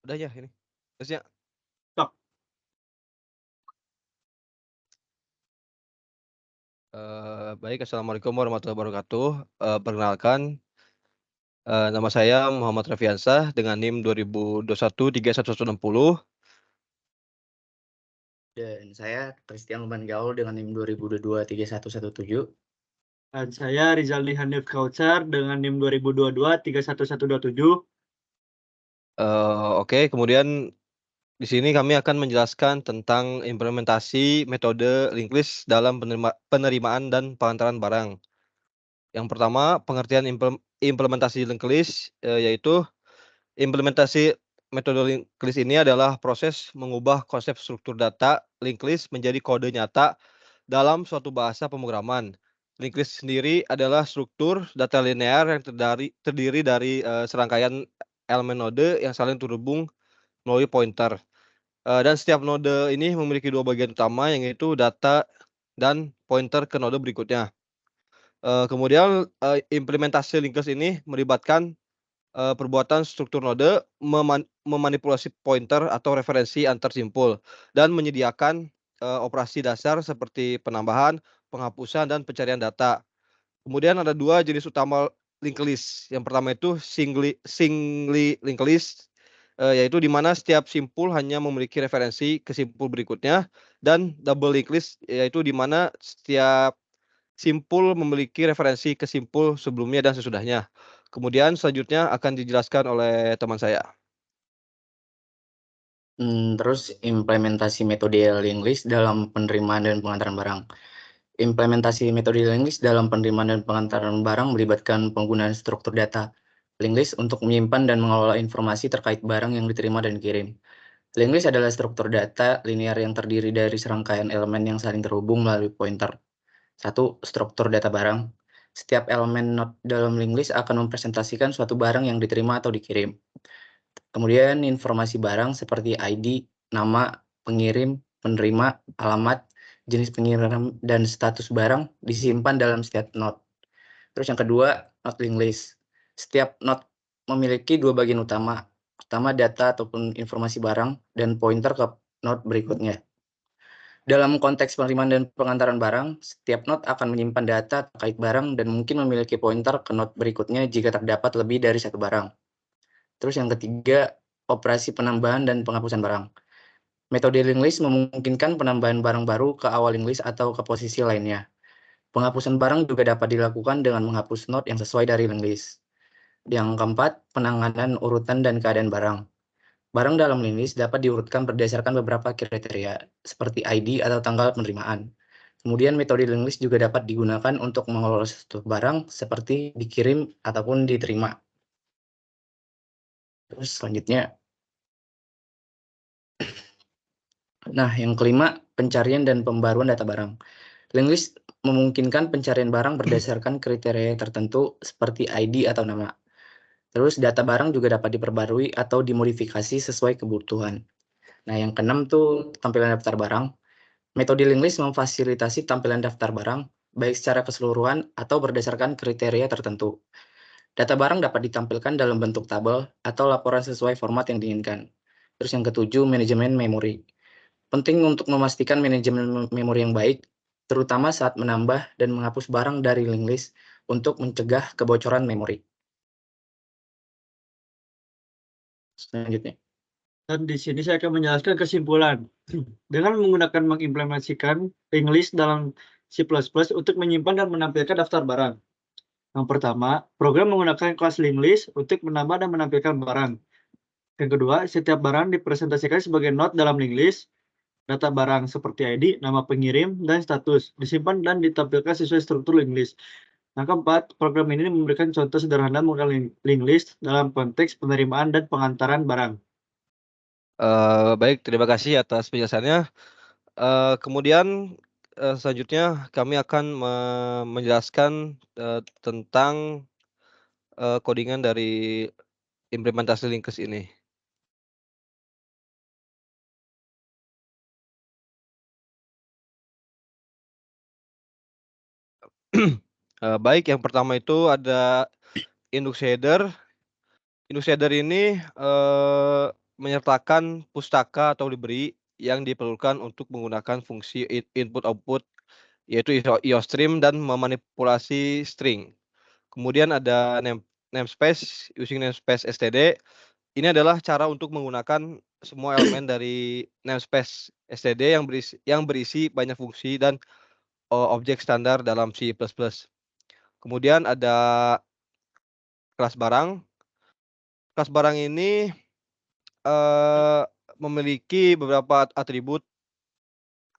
Udah ya ini? Terusnya, Stop. baik, assalamualaikum warahmatullahi wabarakatuh. Perkenalkan, nama saya Muhammad Rafiansah dengan NIM 2021 31160. Dan saya Christian Luman Gaul dengan NIM 2022 31117. Dan saya Rizaldi Hanif Kautsar dengan NIM 2022 31127. Oke, kemudian di sini kami akan menjelaskan tentang implementasi metode linked list dalam penerimaan dan pengantaran barang. Yang pertama, pengertian implementasi linked list, yaitu implementasi metode linked list ini adalah proses mengubah konsep struktur data linked list menjadi kode nyata dalam suatu bahasa pemrograman. Linked list sendiri adalah struktur data linear yang terdiri dari serangkaian elemen node yang saling terhubung melalui pointer. Dan setiap node ini memiliki dua bagian utama, yaitu data dan pointer ke node berikutnya. Kemudian implementasi linked list ini melibatkan perbuatan struktur node memanipulasi pointer atau referensi antar simpul dan menyediakan operasi dasar seperti penambahan, penghapusan, dan pencarian data. Kemudian ada dua jenis utama linked list. Yang pertama itu singly linked list, yaitu di mana setiap simpul hanya memiliki referensi ke simpul berikutnya, dan double linked list, yaitu di mana setiap simpul memiliki referensi ke simpul sebelumnya dan sesudahnya. Kemudian selanjutnya akan dijelaskan oleh teman saya. Terus implementasi metode linked list dalam penerimaan dan pengantaran barang. Implementasi metode linked list dalam penerimaan dan pengantaran barang melibatkan penggunaan struktur data linked list untuk menyimpan dan mengelola informasi terkait barang yang diterima dan dikirim. Linked list adalah struktur data linear yang terdiri dari serangkaian elemen yang saling terhubung melalui pointer. 1. Struktur data barang. Setiap elemen node dalam linked list akan mempresentasikan suatu barang yang diterima atau dikirim. Kemudian informasi barang seperti ID, nama, pengirim, penerima, alamat, jenis pengirim, dan status barang disimpan dalam setiap node. Terus yang kedua, node linked list. Setiap node memiliki dua bagian utama. Pertama, data ataupun informasi barang, dan pointer ke node berikutnya. Dalam konteks penerimaan dan pengantaran barang, setiap node akan menyimpan data terkait barang dan mungkin memiliki pointer ke node berikutnya jika terdapat lebih dari satu barang. Terus yang ketiga, operasi penambahan dan penghapusan barang. Metode linked list memungkinkan penambahan barang baru ke awal linked list atau ke posisi lainnya. Penghapusan barang juga dapat dilakukan dengan menghapus node yang sesuai dari linked list. Yang keempat, penanganan urutan dan keadaan barang. Barang dalam linked list dapat diurutkan berdasarkan beberapa kriteria, seperti ID atau tanggal penerimaan. Kemudian metode linked list juga dapat digunakan untuk mengelola suatu barang seperti dikirim ataupun diterima. Terus selanjutnya, yang kelima, pencarian dan pembaruan data barang. Linked list memungkinkan pencarian barang berdasarkan kriteria tertentu seperti ID atau nama. Terus data barang juga dapat diperbarui atau dimodifikasi sesuai kebutuhan. Yang keenam tuh tampilan daftar barang. Metode linked list memfasilitasi tampilan daftar barang, baik secara keseluruhan atau berdasarkan kriteria tertentu. Data barang dapat ditampilkan dalam bentuk tabel atau laporan sesuai format yang diinginkan. Terus yang ketujuh, manajemen memori. Penting untuk memastikan manajemen memori yang baik, terutama saat menambah dan menghapus barang dari linked list untuk mencegah kebocoran memori. Selanjutnya. Dan di sini saya akan menjelaskan kesimpulan. Dengan menggunakan mengimplementasikan linked list dalam C++ untuk menyimpan dan menampilkan daftar barang. Yang pertama, program menggunakan kelas linked list untuk menambah dan menampilkan barang. Yang kedua, setiap barang dipresentasikan sebagai node dalam linked list. Data barang seperti ID, nama pengirim, dan status disimpan dan ditampilkan sesuai struktur linked list. Yang keempat, program ini memberikan contoh sederhana menggunakan linked list dalam konteks penerimaan dan pengantaran barang. Baik, terima kasih atas penjelasannya. Kemudian selanjutnya kami akan menjelaskan tentang codingan dari implementasi linked list ini. Baik, yang pertama itu ada index header. Index header ini menyertakan pustaka atau library yang diperlukan untuk menggunakan fungsi input/output, yaitu IOStream dan memanipulasi string. Kemudian ada namespace, using namespace std. Ini adalah cara untuk menggunakan semua elemen dari namespace std yang berisi banyak fungsi dan objek standar dalam C++. Kemudian ada kelas barang. Kelas barang ini memiliki beberapa atribut,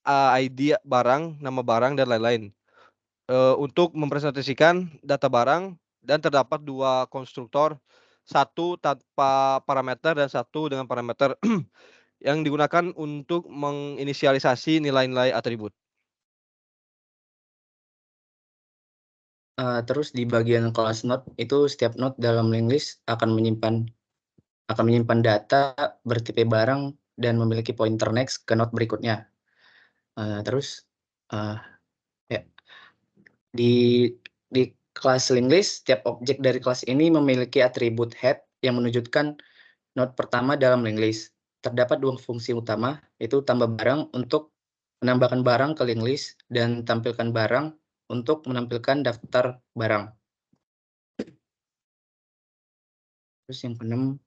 ID barang, nama barang, dan lain-lain. Untuk mempresentasikan data barang, dan terdapat 2 konstruktor, satu tanpa parameter dan satu dengan parameter yang digunakan untuk menginisialisasi nilai-nilai atribut. Terus di bagian kelas node itu setiap node dalam linked list akan menyimpan data bertipe barang dan memiliki pointer next ke node berikutnya. Terus ya, di kelas linked list, setiap objek dari kelas ini memiliki atribut head yang menunjukkan node pertama dalam linked list. Terdapat 2 fungsi utama, yaitu tambah barang untuk menambahkan barang ke linked list dan tampilkan barang untuk menampilkan daftar barang. Terus yang keenam,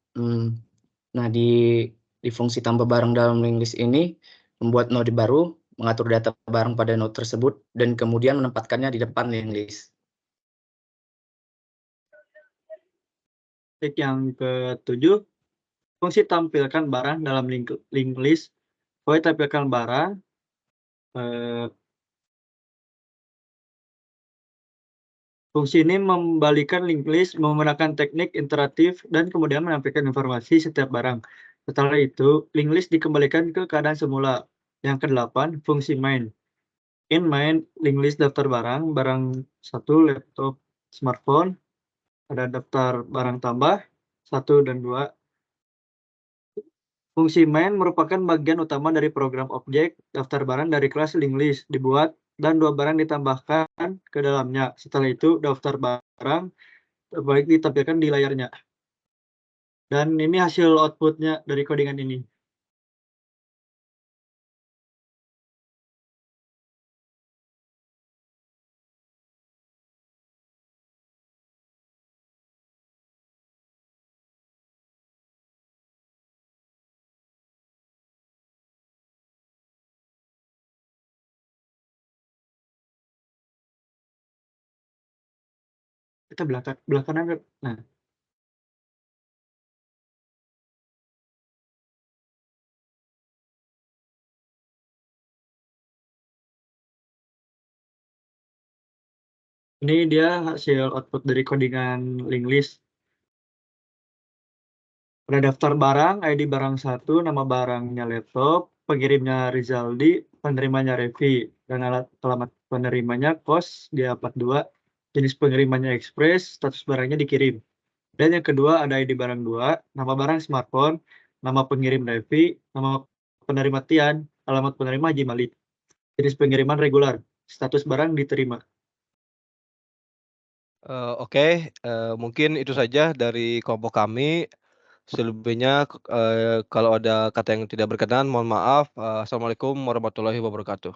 nah di fungsi tambah barang dalam linked list ini membuat node baru, mengatur data barang pada node tersebut, dan kemudian menempatkannya di depan linked list. Yang ke-7, fungsi tampilkan barang dalam linked list. Void tampilkan barang, fungsi ini membalikan linked list menggunakan teknik iteratif dan kemudian menampilkan informasi setiap barang. Setelah itu, linked list dikembalikan ke keadaan semula. Yang ke-8, fungsi main. In main, linked list daftar barang 1, laptop, smartphone, ada daftar barang tambah 1 dan 2. Fungsi main merupakan bagian utama dari program objek daftar barang dari kelas linked list dibuat dan 2 barang ditambahkan ke dalamnya. Setelah itu, daftar barang baik ditampilkan di layarnya. Dan ini hasil output-nya dari codingan ini. Kita belakangan. Nah, ini dia hasil output dari codingan linked list. Ada daftar barang, ID barang 1, nama barangnya laptop, pengirimnya Rizaldi, penerimanya Revi, dan alamat penerimanya kos dia 42, jenis pengirimanya Express, status barangnya dikirim. Dan yang kedua ada ID barang 2, nama barang smartphone, nama pengirim Revi, nama penerima Tian, alamat penerima Haji Malik, jenis pengiriman regular, status barang diterima. Oke, mungkin itu saja dari kelompok kami. Selebihnya, kalau ada kata yang tidak berkenan, mohon maaf. Assalamualaikum warahmatullahi wabarakatuh.